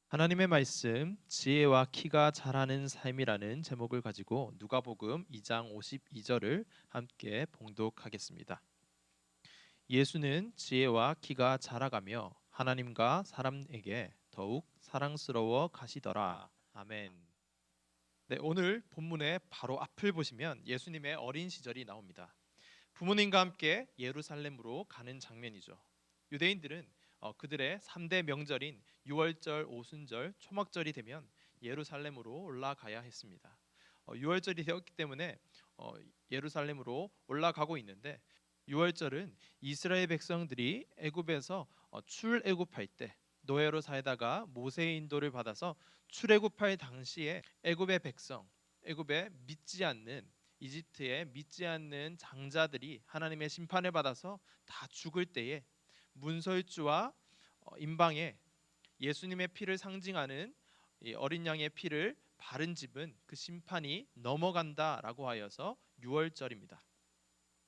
하나님의 말씀 지혜와 키가 자라는 삶이라는 제목을 가지고 누가복음 2장 52절을 함께 봉독하겠습니다. 예수는 지혜와 키가 자라가며 하나님과 사람에게 더욱 사랑스러워 가시더라. 아멘. 네, 오늘 본문의 바로 앞을 보시면 예수님의 어린 시절이 나옵니다. 부모님과 함께 예루살렘으로 가는 장면이죠. 유대인들은 그들의 3대 명절인 유월절, 오순절, 초막절이 되면 예루살렘으로 올라가야 했습니다. 유월절이 되었기 때문에 예루살렘으로 올라가고 있는데, 유월절은 이스라엘 백성들이 애굽에서 출애굽할 때 노예로 살다가 모세의 인도를 받아서 출애굽할 당시에 애굽의 백성, 애굽에 믿지 않는 이집트에 믿지 않는 장자들이 하나님의 심판을 받아서 다 죽을 때에 문설주와 임방에 예수님의 피를 상징하는 이 어린 양의 피를 바른 집은 그 심판이 넘어간다라고 하여서 유월절입니다.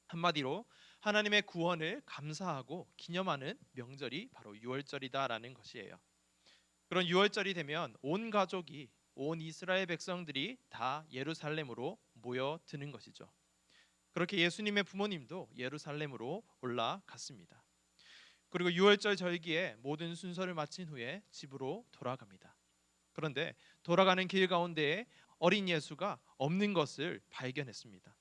한마디로 하나님의 구원을 감사하고 기념하는 명절이 바로 유월절이다라는 것이에요. 그런 유월절이 되면 온 가족이, 온 이스라엘 백성들이 다 예루살렘으로 모여드는 것이죠. 그렇게 예수님의 부모님도 예루살렘으로 올라갔습니다. 그리고 유월절 절기에 모든 순서를 마친 후에 집으로 돌아갑니다. 그런데 돌아가는 길 가운데에 어린 예수가 없는 것을 발견했습니다.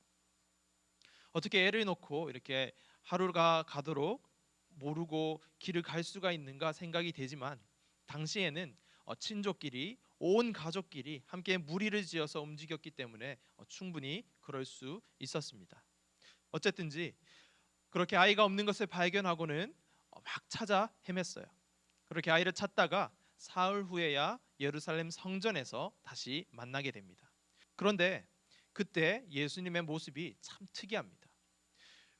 어떻게 애를 놓고 이렇게 하루가 가도록 모르고 길을 갈 수가 있는가 생각이 되지만, 당시에는 친족끼리, 온 가족끼리 함께 무리를 지어서 움직였기 때문에 충분히 그럴 수 있었습니다. 어쨌든지 그렇게 아이가 없는 것을 발견하고는 막 찾아 헤맸어요. 그렇게 아이를 찾다가 사흘 후에야 예루살렘 성전에서 다시 만나게 됩니다. 그런데 그때 예수님의 모습이 참 특이합니다.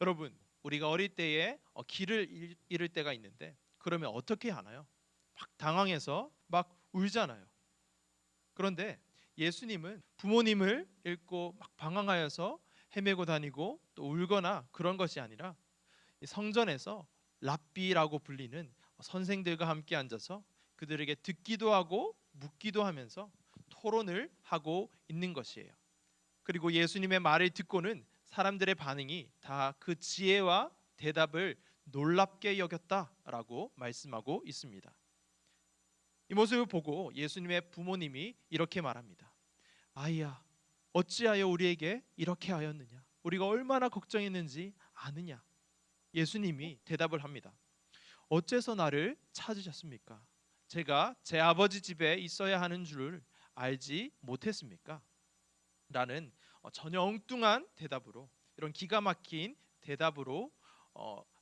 여러분, 우리가 어릴 때에 길을 잃을 때가 있는데 그러면 어떻게 하나요? 막 당황해서 막 울잖아요. 그런데 예수님은 부모님을 잃고 막 방황하여서 헤매고 다니고 또 울거나 그런 것이 아니라 성전에서 랍비라고 불리는 선생들과 함께 앉아서 그들에게 듣기도 하고 묻기도 하면서 토론을 하고 있는 것이에요. 그리고 예수님의 말을 듣고는 사람들의 반응이 다 그 지혜와 대답을 놀랍게 여겼다라고 말씀하고 있습니다. 이 모습을 보고 예수님의 부모님이 이렇게 말합니다. 아이야, 어찌하여 우리에게 이렇게 하였느냐? 우리가 얼마나 걱정했는지 아느냐? 예수님이 대답을 합니다. 어째서 나를 찾으셨습니까? 제가 제 아버지 집에 있어야 하는 줄을 알지 못했습니까? 라는 전혀 엉뚱한 대답으로, 이런 기가 막힌 대답으로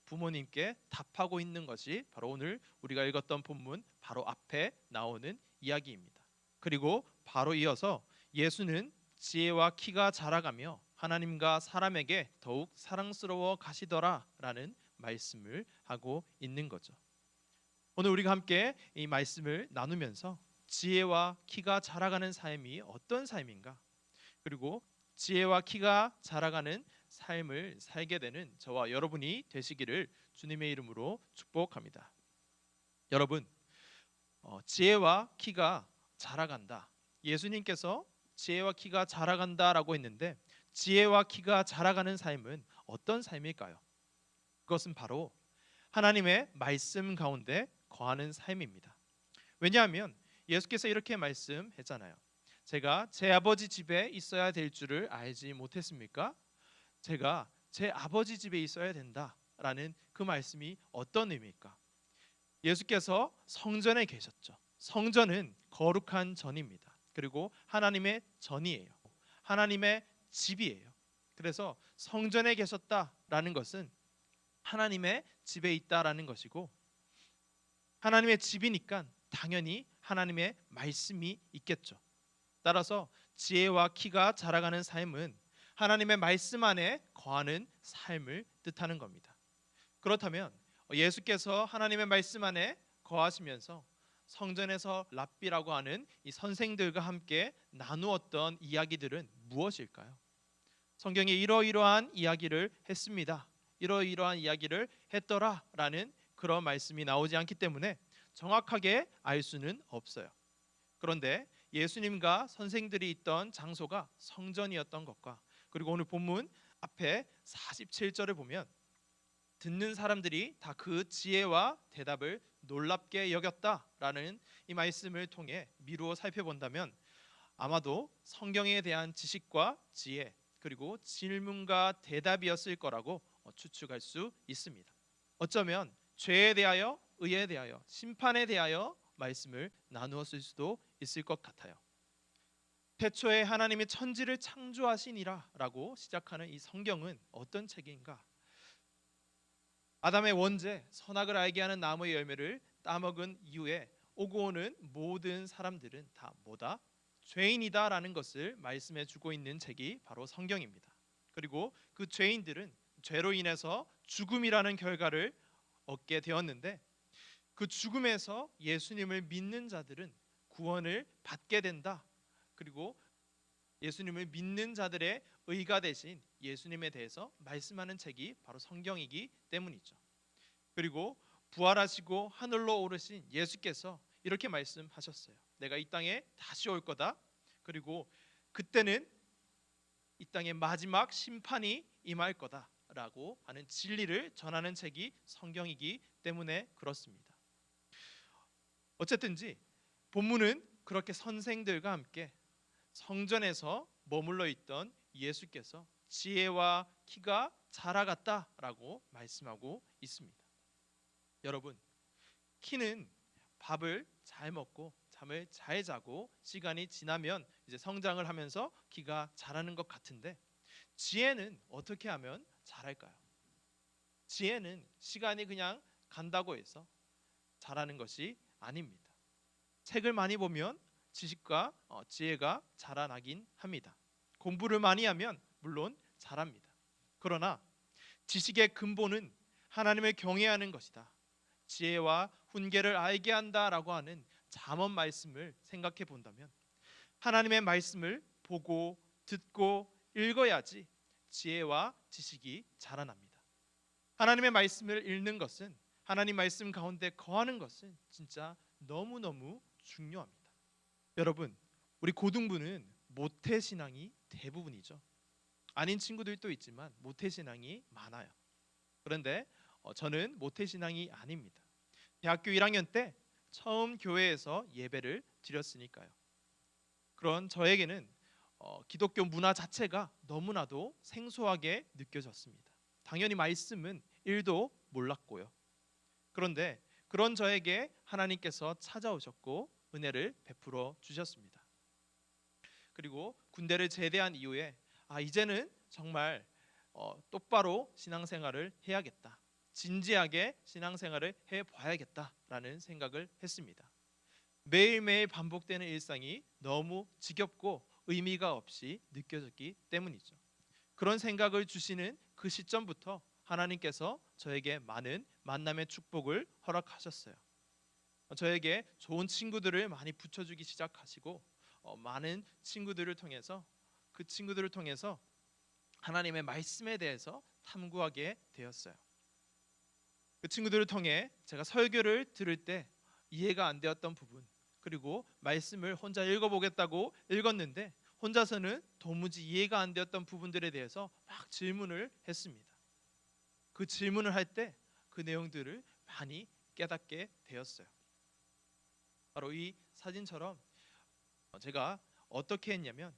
부모님께 답하고 있는 것이 바로 오늘 우리가 읽었던 본문 바로 앞에 나오는 이야기입니다. 그리고 바로 이어서 예수는 지혜와 키가 자라가며 하나님과 사람에게 더욱 사랑스러워 가시더라라는 말씀을 하고 있는 거죠. 오늘 우리가 함께 이 말씀을 나누면서 지혜와 키가 자라가는 삶이 어떤 삶인가, 그리고 지혜와 키가 자라가는 삶을 살게 되는 저와 여러분이 되시기를 주님의 이름으로 축복합니다. 여러분, 지혜와 키가 자라간다. 예수님께서 지혜와 키가 자라간다라고 했는데, 지혜와 키가 자라가는 삶은 어떤 삶일까요? 그것은 바로 하나님의 말씀 가운데 거하는 삶입니다. 왜냐하면 예수께서 이렇게 말씀했잖아요. 제가 제 아버지 집에 있어야 될 줄을 알지 못했습니까? 제가 제 아버지 집에 있어야 된다라는 그 말씀이 어떤 의미일까? 예수께서 성전에 계셨죠. 성전은 거룩한 전입니다. 그리고 하나님의 전이에요. 하나님의 집이에요. 그래서 성전에 계셨다라는 것은 하나님의 집에 있다라는 것이고, 하나님의 집이니까 당연히 하나님의 말씀이 있겠죠. 따라서 지혜와 키가 자라가는 삶은 하나님의 말씀 안에 거하는 삶을 뜻하는 겁니다. 그렇다면 예수께서 하나님의 말씀 안에 거하시면서 성전에서 랍비라고 하는 이 선생들과 함께 나누었던 이야기들은 무엇일까요? 성경에 이러이러한 이야기를 했습니다, 이러이러한 이야기를 했더라라는 그런 말씀이 나오지 않기 때문에 정확하게 알 수는 없어요. 그런데 예수님과 선생들이 있던 장소가 성전이었던 것과, 그리고 오늘 본문 앞에 47절을 보면 듣는 사람들이 다 그 지혜와 대답을 놀랍게 여겼다라는 이 말씀을 통해 미루어 살펴본다면, 아마도 성경에 대한 지식과 지혜, 그리고 질문과 대답이었을 거라고 추측할 수 있습니다. 어쩌면 죄에 대하여, 의에 대하여, 심판에 대하여 말씀을 나누었을 수도 있을 것 같아요. 태초에 하나님이 천지를 창조하시니라 라고 시작하는 이 성경은 어떤 책인가? 아담의 원죄, 선악을 알게 하는 나무의 열매를 따먹은 이후에 오고 오는 모든 사람들은 다 뭐다? 죄인이다라는 것을 말씀해 주고 있는 책이 바로 성경입니다. 그리고 그 죄인들은 죄로 인해서 죽음이라는 결과를 얻게 되었는데, 그 죽음에서 예수님을 믿는 자들은 구원을 받게 된다. 그리고 예수님을 믿는 자들의 의가 되신 예수님에 대해서 말씀하는 책이 바로 성경이기 때문이죠. 그리고 부활하시고 하늘로 오르신 예수께서 이렇게 말씀하셨어요. 내가 이 땅에 다시 올 거다. 그리고 그때는 이 땅의 마지막 심판이 임할 거다라고 하는 진리를 전하는 책이 성경이기 때문에 그렇습니다. 어쨌든지 본문은 그렇게 선생들과 함께 성전에서 머물러 있던 예수께서 지혜와 키가 자라갔다라고 말씀하고 있습니다. 여러분, 키는 밥을 잘 먹고 잠을 잘 자고 시간이 지나면 이제 성장을 하면서 키가 자라는 것 같은데, 지혜는 어떻게 하면 자랄까요? 지혜는 시간이 그냥 간다고 해서 자라는 것이 아닙니다. 책을 많이 보면 지식과 지혜가 자라나긴 합니다. 공부를 많이 하면 물론 자랍니다. 그러나 지식의 근본은 하나님을 경외하는 것이다. 지혜와 훈계를 알게 한다라고 하는 잠언 말씀을 생각해 본다면, 하나님의 말씀을 보고 듣고 읽어야지 지혜와 지식이 자라납니다. 하나님의 말씀을 읽는 것은, 하나님 말씀 가운데 거하는 것은 진짜 너무너무 중요합니다. 여러분, 우리 고등부는 모태신앙이 대부분이죠. 아닌 친구들도 있지만 모태신앙이 많아요. 그런데 저는 모태신앙이 아닙니다. 대학교 1학년 때 처음 교회에서 예배를 드렸으니까요. 그런 저에게는 기독교 문화 자체가 너무나도 생소하게 느껴졌습니다. 당연히 말씀은 1도 몰랐고요. 그런데 그런 저에게 하나님께서 찾아오셨고 은혜를 베풀어 주셨습니다. 그리고 군대를 제대한 이후에 이제는 정말 똑바로 신앙생활을 해야겠다, 진지하게 신앙생활을 해봐야겠다라는 생각을 했습니다. 매일매일 반복되는 일상이 너무 지겹고 의미가 없이 느껴졌기 때문이죠. 그런 생각을 주시는 그 시점부터 하나님께서 저에게 많은 만남의 축복을 허락하셨어요. 저에게 좋은 친구들을 많이 붙여주기 시작하시고, 많은 친구들을 통해서, 그 친구들을 통해서 하나님의 말씀에 대해서 탐구하게 되었어요. 그 친구들을 통해 제가 설교를 들을 때 이해가 안 되었던 부분, 그리고 말씀을 혼자 읽어보겠다고 읽었는데 혼자서는 도무지 이해가 안 되었던 부분들에 대해서 막 질문을 했습니다. 그 질문을 할 때 그 내용들을 많이 깨닫게 되었어요. 바로 이 사진처럼 제가 어떻게 했냐면,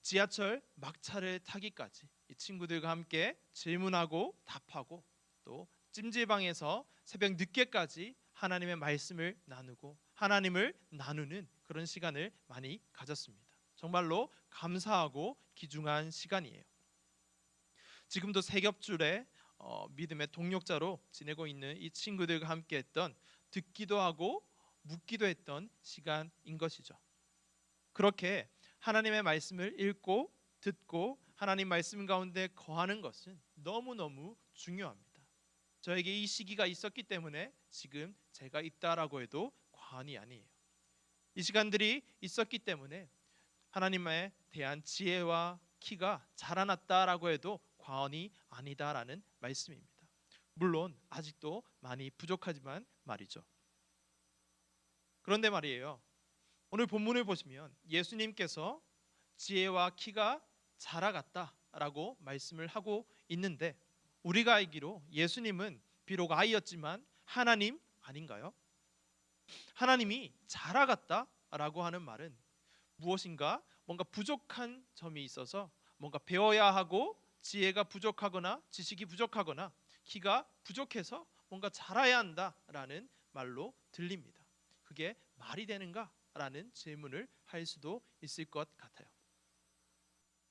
지하철 막차를 타기까지 이 친구들과 함께 질문하고 답하고, 또 찜질방에서 새벽 늦게까지 하나님의 말씀을 나누고 하나님을 나누는 그런 시간을 많이 가졌습니다. 정말로 감사하고 귀중한 시간이에요. 지금도 세겹줄에 믿음의 동력자로 지내고 있는 이 친구들과 함께 했던, 듣기도 하고 묻기도 했던 시간인 것이죠. 그렇게 하나님의 말씀을 읽고 듣고 하나님 말씀 가운데 거하는 것은 너무너무 중요합니다. 저에게 이 시기가 있었기 때문에 지금 제가 있다라고 해도 과언이 아니에요. 이 시간들이 있었기 때문에 하나님에 대한 지혜와 키가 자라났다라고 해도 과언이 아니다라는 말씀입니다. 물론 아직도 많이 부족하지만 말이죠. 그런데 말이에요, 오늘 본문을 보시면 예수님께서 지혜와 키가 자라갔다라고 말씀을 하고 있는데, 우리가 알기로 예수님은 비록 아이였지만 하나님 아닌가요? 하나님이 자라갔다라고 하는 말은 무엇인가 뭔가 부족한 점이 있어서 뭔가 배워야 하고 지혜가 부족하거나 지식이 부족하거나 키가 부족해서 뭔가 자라야 한다라는 말로 들립니다. 그게 말이 되는가라는 질문을 할 수도 있을 것 같아요.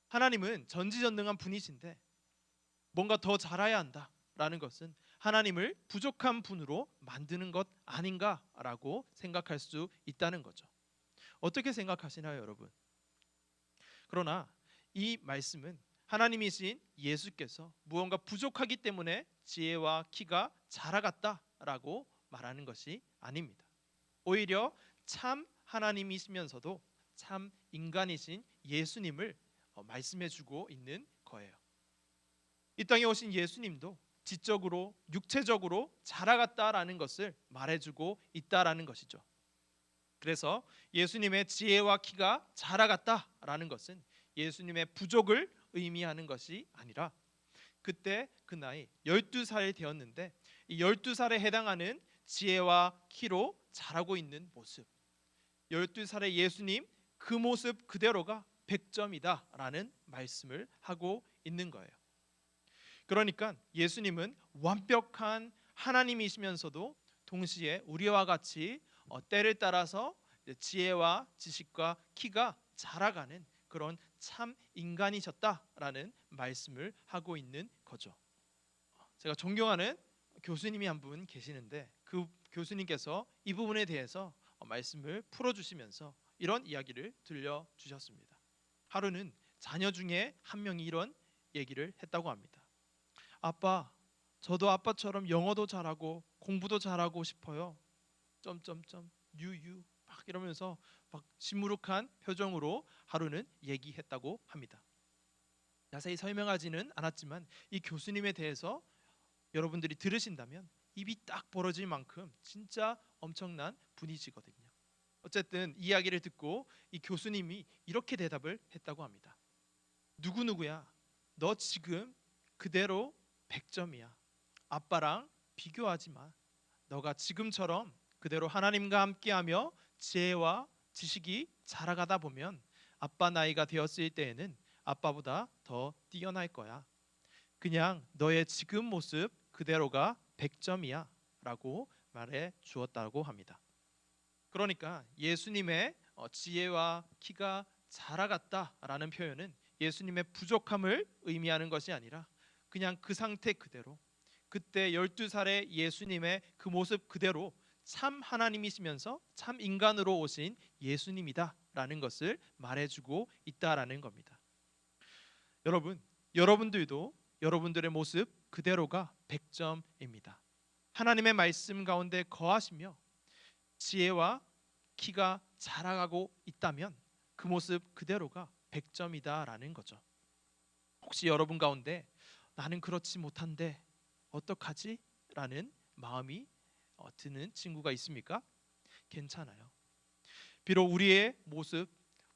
하나님은 전지전능한 분이신데 뭔가 더 자라야 한다라는 것은 하나님을 부족한 분으로 만드는 것 아닌가라고 생각할 수 있다는 거죠. 어떻게 생각하시나요, 여러분? 그러나 이 말씀은 하나님이신 예수께서 무언가 부족하기 때문에 지혜와 키가 자라갔다라고 말하는 것이 아닙니다. 오히려 참 하나님이시면서도 참 인간이신 예수님을 말씀해주고 있는 거예요. 이 땅에 오신 예수님도 지적으로 육체적으로 자라갔다라는 것을 말해주고 있다라는 것이죠. 그래서 예수님의 지혜와 키가 자라갔다라는 것은 예수님의 부족을 의미하는 것이 아니라 그때 그 나이 12살 되었는데 이 12살에 해당하는 지혜와 키로 자라고 있는 모습, 12살의 예수님 그 모습 그대로가 100점이다라는 말씀을 하고 있는 거예요. 그러니까 예수님은 완벽한 하나님이시면서도 동시에 우리와 같이 때를 따라서 지혜와 지식과 키가 자라가는 그런 참 인간이셨다라는 말씀을 하고 있는 거죠. 제가 존경하는 교수님이 한 분 계시는데 그 교수님께서 이 부분에 대해서 말씀을 풀어주시면서 이런 이야기를 들려주셨습니다. 하루는 자녀 중에 한 명이 이런 얘기를 했다고 합니다. 아빠, 저도 아빠처럼 영어도 잘하고 공부도 잘하고 싶어요. 점점점 유유 막 이러면서 막 시무룩한 표정으로 하루는 얘기했다고 합니다. 자세히 설명하지는 않았지만 이 교수님에 대해서 여러분들이 들으신다면 입이 딱 벌어질 만큼 진짜 엄청난 분이시거든요. 어쨌든 이야기를 듣고 이 교수님이 이렇게 대답을 했다고 합니다. 누구누구야, 너 지금 그대로 100점이야. 아빠랑 비교하지 마. 너가 지금처럼 그대로 하나님과 함께하며 지혜와 지식이 자라가다 보면 아빠 나이가 되었을 때에는 아빠보다 더 뛰어날 거야. 그냥 너의 지금 모습 그대로가 100점이야 라고 말해 주었다고 합니다. 그러니까 예수님의 지혜와 키가 자라갔다라는 표현은 예수님의 부족함을 의미하는 것이 아니라 그냥 그 상태 그대로, 그때 12살의 예수님의 그 모습 그대로 참 하나님이시면서 참 인간으로 오신 예수님이다라는 것을 말해주고 있다라는 겁니다. 여러분, 여러분들도 여러분들의 모습 그대로가 100점입니다. 하나님의 말씀 가운데 거하시며 지혜와 키가 자라가고 있다면 그 모습 그대로가 100점이다라는 거죠. 혹시 여러분 가운데 나는 그렇지 못한데 어떡하지? 라는 마음이 드는 친구가 있습니까? 괜찮아요. 비록 우리의 모습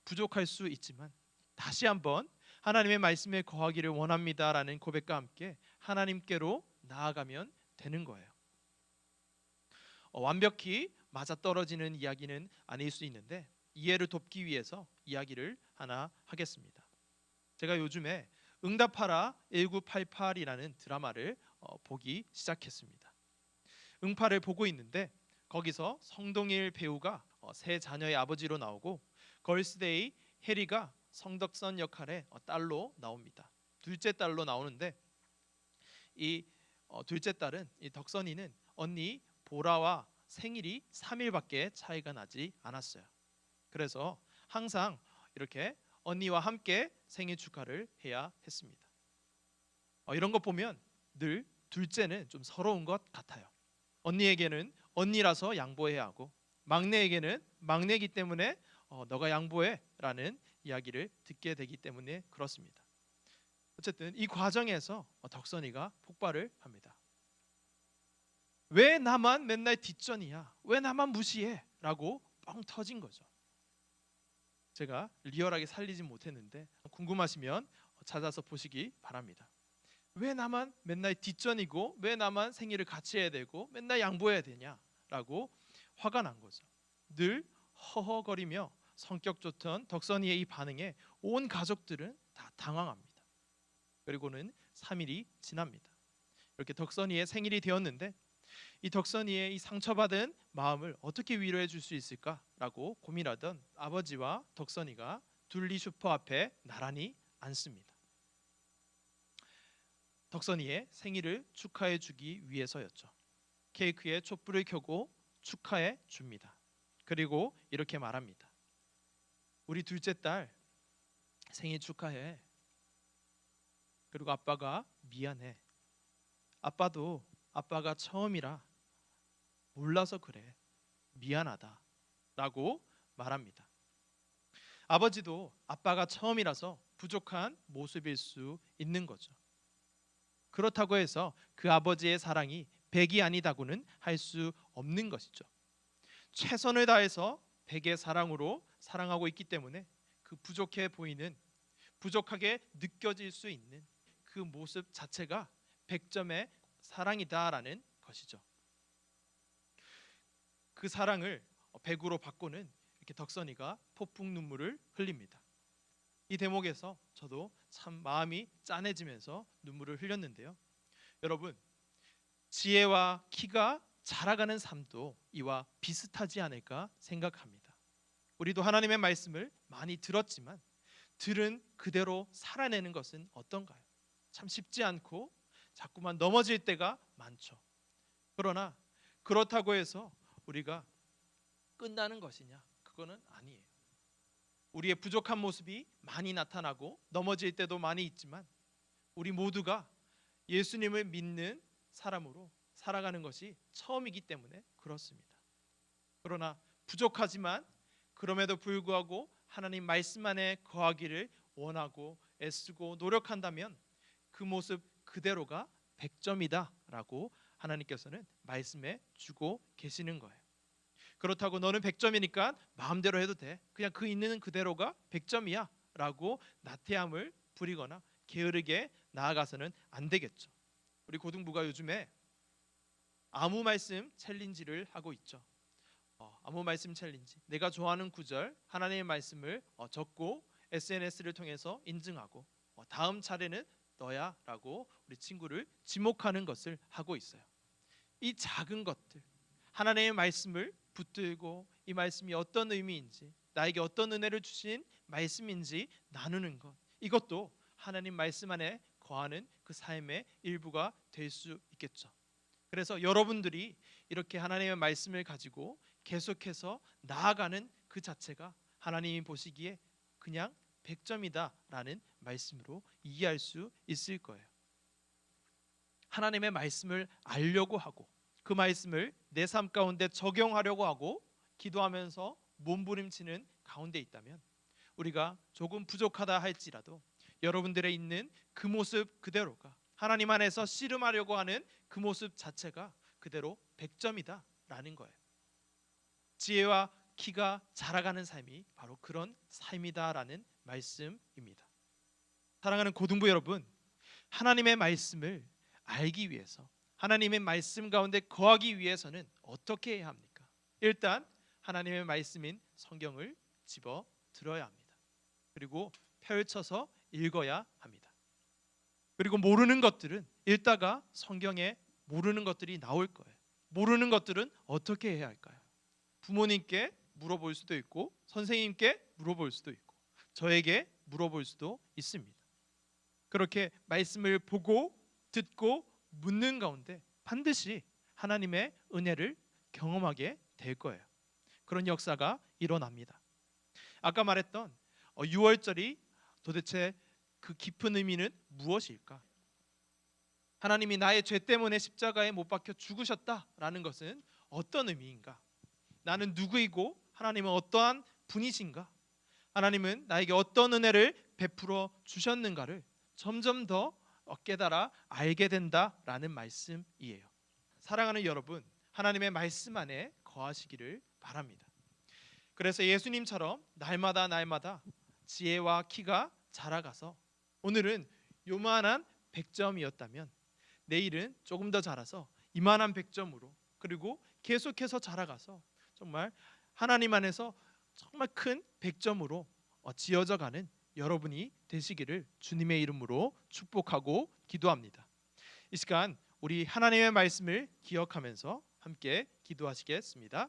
부족할 수 있지만 다시 한번 하나님의 말씀에 거하기를 원합니다라는 고백과 함께 하나님께로 나아가면 되는 거예요. 완벽히 맞아떨어지는 이야기는 아닐 수 있는데 이해를 돕기 위해서 이야기를 하나 하겠습니다. 제가 요즘에 응답하라 1988이라는 드라마를 보기 시작했습니다. 응팔을 보고 있는데 거기서 성동일 배우가 세 자녀의 아버지로 나오고 걸스데이 해리가 성덕선 역할의 딸로 나옵니다. 둘째 딸로 나오는데 이 둘째 딸은 이 덕선이는 언니 보라와 생일이 3일밖에 차이가 나지 않았어요. 그래서 항상 이렇게 언니와 함께 생일 축하를 해야 했습니다. 이런 거 보면 늘 둘째는 좀 서러운 것 같아요. 언니에게는 언니라서 양보해야 하고 막내에게는 막내이기 때문에 너가 양보해라는 이야기를 듣게 되기 때문에 그렇습니다. 어쨌든 이 과정에서 덕선이가 폭발을 합니다. 왜 나만 맨날 뒷전이야? 왜 나만 무시해? 라고 뻥 터진 거죠. 제가 리얼하게 살리진 못했는데 궁금하시면 찾아서 보시기 바랍니다. 왜 나만 맨날 뒷전이고 왜 나만 생일을 같이 해야 되고 맨날 양보해야 되냐라고 화가 난 거죠. 늘 허허거리며 성격 좋던 덕선이의 이 반응에 온 가족들은 다 당황합니다. 그리고는 3일이 지납니다. 이렇게 덕선이의 생일이 되었는데 이 덕선이의 이 상처받은 마음을 어떻게 위로해 줄 수 있을까라고 고민하던 아버지와 덕선이가 둘리 슈퍼 앞에 나란히 앉습니다. 덕선이의 생일을 축하해 주기 위해서였죠. 케이크에 촛불을 켜고 축하해 줍니다. 그리고 이렇게 말합니다. 우리 둘째 딸 생일 축하해. 그리고 아빠가 미안해. 아빠도 아빠가 처음이라 몰라서 그래. 미안하다. 라고 말합니다. 아버지도 아빠가 처음이라서 부족한 모습일 수 있는 거죠. 그렇다고 해서 그 아버지의 사랑이 100이 아니다고는 할 수 없는 것이죠. 최선을 다해서 100의 사랑으로 사랑하고 있기 때문에 그 부족해 보이는, 부족하게 느껴질 수 있는 그 모습 자체가 100점의 사랑이다라는 것이죠. 그 사랑을 100으로 바꾸는 이렇게 덕선이가 폭풍 눈물을 흘립니다. 이 대목에서 저도 참 마음이 짠해지면서 눈물을 흘렸는데요. 여러분, 지혜와 키가 자라가는 삶도 이와 비슷하지 않을까 생각합니다. 우리도 하나님의 말씀을 많이 들었지만 들은 그대로 살아내는 것은 어떤가요? 참 쉽지 않고 자꾸만 넘어질 때가 많죠. 그러나 그렇다고 해서 우리가 끝나는 것이냐? 그거는 아니에요. 우리의 부족한 모습이 많이 나타나고 넘어질 때도 많이 있지만 우리 모두가 예수님을 믿는 사람으로 살아가는 것이 처음이기 때문에 그렇습니다. 그러나 부족하지만 그럼에도 불구하고 하나님 말씀 안에 거하기를 원하고 애쓰고 노력한다면 그 모습 그대로가 100점이다라고 하나님께서는 말씀해 주고 계시는 거예요. 그렇다고 너는 100점이니까 마음대로 해도 돼. 그냥 그 있는 그대로가 100점이야 라고 나태함을 부리거나 게으르게 나아가서는 안 되겠죠. 우리 고등부가 요즘에 아무 말씀 챌린지를 하고 있죠. 아무 말씀 챌린지. 내가 좋아하는 구절 하나님의 말씀을 적고 SNS를 통해서 인증하고 다음 차례는 너야 라고 우리 친구를 지목하는 것을 하고 있어요. 이 작은 것들, 하나님의 말씀을 붙들고 이 말씀이 어떤 의미인지, 나에게 어떤 은혜를 주신 말씀인지 나누는 것, 이것도 하나님 말씀 안에 거하는 그 삶의 일부가 될 수 있겠죠. 그래서 여러분들이 이렇게 하나님의 말씀을 가지고 계속해서 나아가는 그 자체가 하나님이 보시기에 그냥 100점이다라는 말씀으로 이해할 수 있을 거예요. 하나님의 말씀을 알려고 하고 그 말씀을 내 삶 가운데 적용하려고 하고 기도하면서 몸부림치는 가운데 있다면 우리가 조금 부족하다 할지라도 여러분들의 있는 그 모습 그대로가 하나님 안에서 씨름하려고 하는 그 모습 자체가 그대로 100점이다라는 거예요. 지혜와 키가 자라가는 삶이 바로 그런 삶이다라는 말씀입니다. 사랑하는 고등부 여러분, 하나님의 말씀을 알기 위해서 하나님의 말씀 가운데 거하기 위해서는 어떻게 해야 합니까? 일단 하나님의 말씀인 성경을 집어 들어야 합니다. 그리고 펼쳐서 읽어야 합니다. 그리고 모르는 것들은 읽다가 성경에 모르는 것들이 나올 거예요. 모르는 것들은 어떻게 해야 할까요? 부모님께 물어볼 수도 있고 선생님께 물어볼 수도 있고 저에게 물어볼 수도 있습니다. 그렇게 말씀을 보고 듣고 묻는 가운데 반드시 하나님의 은혜를 경험하게 될 거예요. 그런 역사가 일어납니다. 아까 말했던 6월절이 도대체 그 깊은 의미는 무엇일까? 하나님이 나의 죄 때문에 십자가에 못 박혀 죽으셨다라는 것은 어떤 의미인가? 나는 누구이고 하나님은 어떠한 분이신가? 하나님은 나에게 어떤 은혜를 베풀어 주셨는가를 점점 더 깨달아 알게 된다라는 말씀이에요. 사랑하는 여러분, 하나님의 말씀 안에 거하시기를 바랍니다. 그래서 예수님처럼 날마다 지혜와 키가 자라가서 오늘은 요만한 100점이었다면 내일은 조금 더 자라서 이만한 100점으로, 그리고 계속해서 자라가서 정말 하나님 안에서 정말 큰 100점으로 지어져 가는 여러분이 되시기를 주님의 이름으로 축복하고 기도합니다. 이 시간 우리 하나님의 말씀을 기억하면서 함께 기도하시겠습니다.